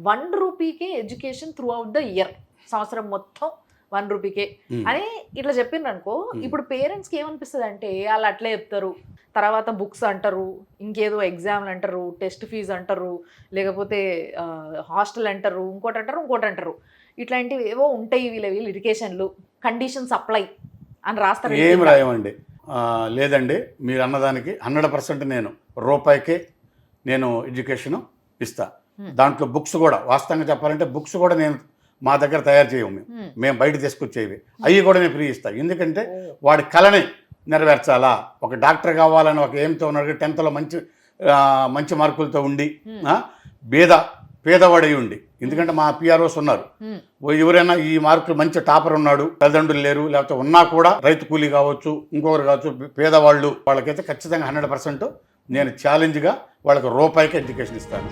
₹1 education through out the year, సంవత్సరం మొత్తం ₹1 అని ఇట్లా చెప్పిండ్రు అనుకో. ఇప్పుడు పేరెంట్స్కి ఏమనిపిస్తుంది అంటే వాళ్ళు అట్లే చెప్తారు, తర్వాత బుక్స్ అంటారు, ఇంకేదో ఎగ్జామ్లు అంటారు, టెస్ట్ ఫీజు అంటారు, లేకపోతే హాస్టల్ అంటారు, ఇంకోటి అంటారు. ఇట్లాంటివి ఏవో ఉంటాయి వీళ్ళు ఎడ్యుకేషన్లు కండిషన్స్ అప్లై అని రాస్తారు. ఏం రాయమండి. లేదండి, మీరు అన్నదానికి 100% నేను రూపాయికే నేను ఎడ్యుకేషన్ ఇస్తా. దాంట్లో బుక్స్ కూడా వాస్తవంగా చెప్పాలంటే బుక్స్ కూడా నేను మా దగ్గర తయారు చేయము, మేము బయట తీసుకొచ్చేవి, అవి కూడా నేను ఫ్రీ ఇస్తాను. ఎందుకంటే వాడి కళని నెరవేర్చాలా. ఒక డాక్టర్ కావాలని ఒక ఏంతో ఉన్నాడు, 10th మంచి మార్కులతో ఉండి పేదవాడై ఉండి, ఎందుకంటే మా పిఆర్ఓస్ ఉన్నారు, ఎవరైనా ఈ మార్కులు మంచి టాపర్ ఉన్నాడు, తల్లిదండ్రులు లేరు, లేకపోతే ఉన్నా కూడా రైతు కూలీ కావచ్చు, ఇంకొకరు కావచ్చు, పేదవాళ్ళు, వాళ్ళకైతే ఖచ్చితంగా 100% నేను ఛాలెంజ్గా వాళ్ళకి రూపాయికి ఎడ్యుకేషన్ ఇస్తాను.